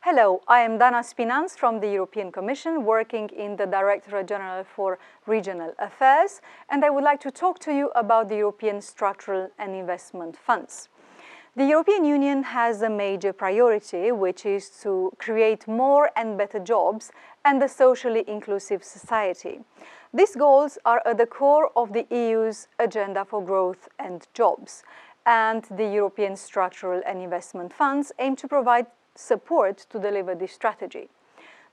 Hello, I am Dana Spinant from the European Commission, working in the Directorate General for Regional Affairs, and I would like to talk to you about the European Structural and Investment Funds. The European Union has a major priority, which is to create more and better jobs and a socially inclusive society. These goals are at the core of the EU's agenda for growth and jobs, and the European Structural and Investment Funds aim to provide support to deliver this strategy.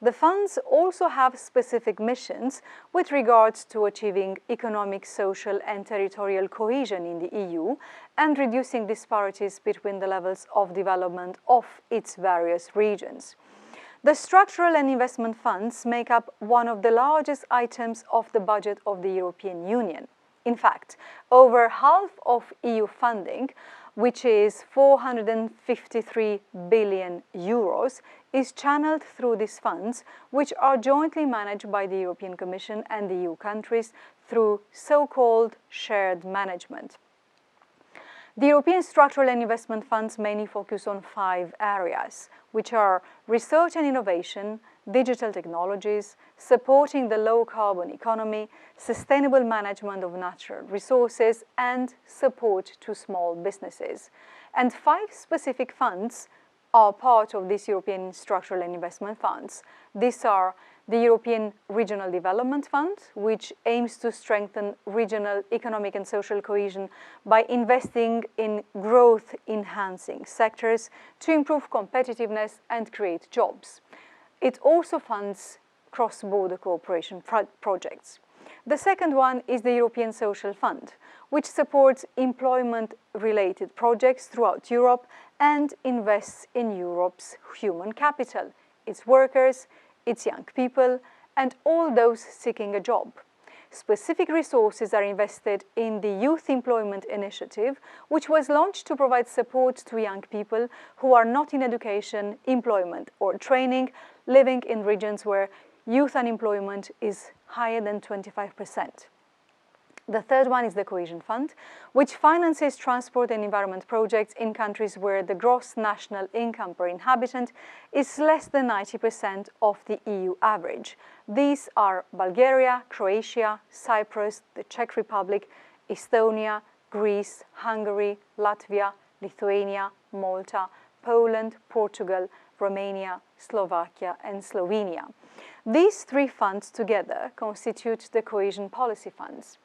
The funds also have specific missions with regards to achieving economic, social and territorial cohesion in the EU and reducing disparities between the levels of development of its various regions. The structural and investment funds make up one of the largest items of the budget of the European Union. In fact, over half of EU funding, which is 453 billion euros, is channeled through these funds, which are jointly managed by the European Commission and the EU countries through so-called shared management. The European Structural and Investment Funds mainly focus on 5 areas, which are research and innovation, digital technologies, supporting the low-carbon economy, sustainable management of natural resources, and support to small businesses. And 5 specific funds are part of these European Structural and Investment Funds. These are the European Regional Development Fund, which aims to strengthen regional economic and social cohesion by investing in growth-enhancing sectors to improve competitiveness and create jobs. It also funds cross-border cooperation projects. The second one is the European Social Fund, which supports employment-related projects throughout Europe and invests in Europe's human capital, its workers, its young people, and all those seeking a job. Specific resources are invested in the Youth Employment Initiative, which was launched to provide support to young people who are not in education, employment, or training, living in regions where youth unemployment is higher than 25%. The third one is the Cohesion Fund, which finances transport and environment projects in countries where the gross national income per inhabitant is less than 90% of the EU average. These are Bulgaria, Croatia, Cyprus, the Czech Republic, Estonia, Greece, Hungary, Latvia, Lithuania, Malta, Poland, Portugal, Romania, Slovakia, and Slovenia. These 3 funds together constitute the cohesion policy funds.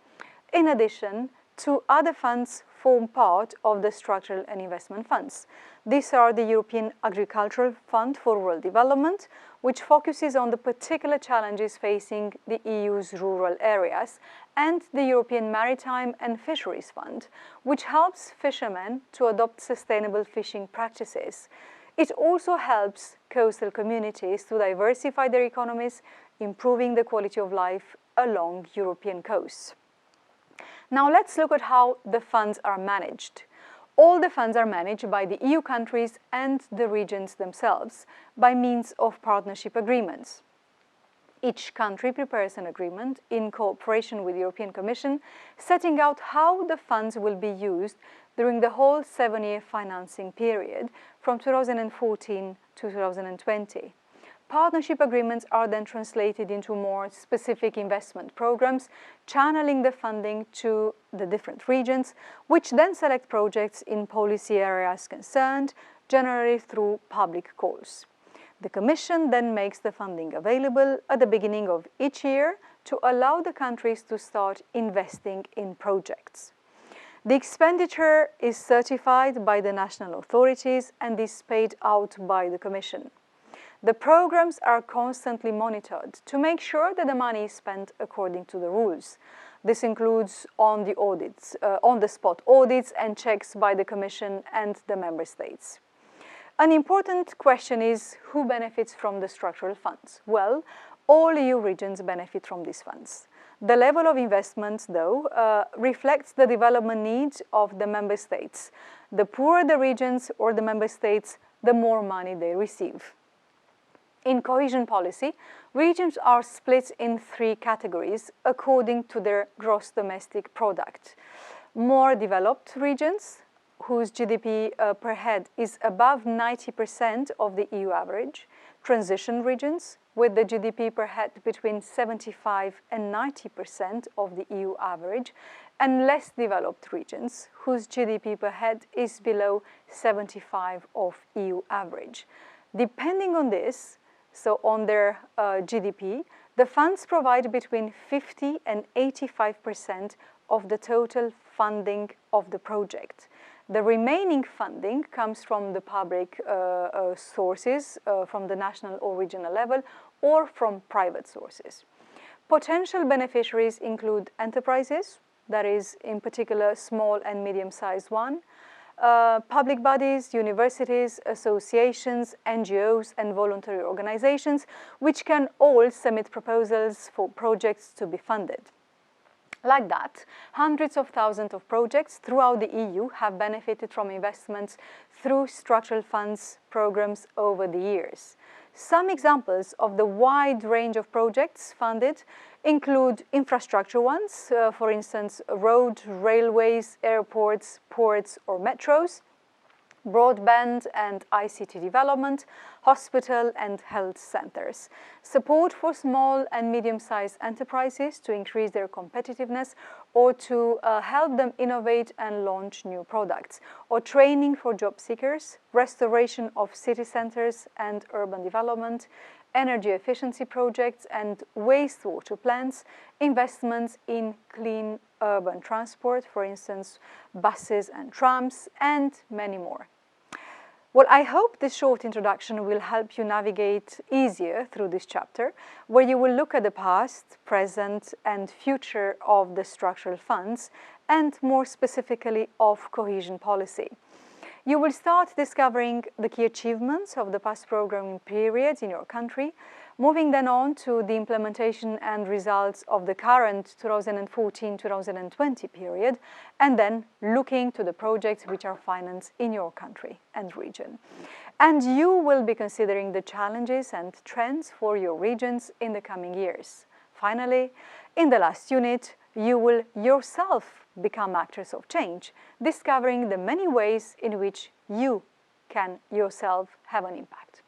In addition, 2 other funds form part of the structural and investment funds. These are the European Agricultural Fund for Rural Development, which focuses on the particular challenges facing the EU's rural areas, and the European Maritime and Fisheries Fund, which helps fishermen to adopt sustainable fishing practices. It also helps coastal communities to diversify their economies, improving the quality of life along European coasts. Now let's look at how the funds are managed. All the funds are managed by the EU countries and the regions themselves by means of partnership agreements. Each country prepares an agreement in cooperation with the European Commission, setting out how the funds will be used during the whole 7-year financing period from 2014 to 2020. Partnership agreements are then translated into more specific investment programs, channeling the funding to the different regions, which then select projects in policy areas concerned, generally through public calls. The Commission then makes the funding available at the beginning of each year to allow the countries to start investing in projects. The expenditure is certified by the national authorities and is paid out by the Commission. The programs are constantly monitored to make sure that the money is spent according to the rules. This includes on-the-spot audits and checks by the Commission and the Member States. An important question is who benefits from the structural funds? Well, all EU regions benefit from these funds. The level of investments, though, reflects the development needs of the Member States. The poorer the regions or the Member States, the more money they receive. In cohesion policy, regions are split in 3 categories according to their gross domestic product. More developed regions, whose GDP per head is above 90% of the EU average, transition regions with the GDP per head between 75 and 90% of the EU average, and less developed regions whose GDP per head is below 75 of EU average. Depending on this, so on their GDP, the funds provide between 50 and 85% of the total funding of the project. The remaining funding comes from the public sources, from the national or regional level, or from private sources. Potential beneficiaries include enterprises, that is, in particular, small and medium-sized one, public bodies, universities, associations, NGOs, and voluntary organizations, which can all submit proposals for projects to be funded. Like that, hundreds of thousands of projects throughout the EU have benefited from investments through structural funds programs over the years. Some examples of the wide range of projects funded include infrastructure ones, for instance, road, railways, airports, ports, or metros, broadband and ICT development, hospital and health centers, support for small and medium-sized enterprises to increase their competitiveness or to help them innovate and launch new products, or training for job seekers, restoration of city centers and urban development, energy efficiency projects and wastewater plants, investments in clean urban transport, for instance, buses and trams, and many more. Well, I hope this short introduction will help you navigate easier through this chapter, where you will look at the past, present, and future of the structural funds, and more specifically of cohesion policy. You will start discovering the key achievements of the past programming periods in your country, moving then on to the implementation and results of the current 2014-2020 period, and then looking to the projects which are financed in your country and region. And you will be considering the challenges and trends for your regions in the coming years. Finally, in the last unit, you will yourself become actors of change, discovering the many ways in which you can yourself have an impact.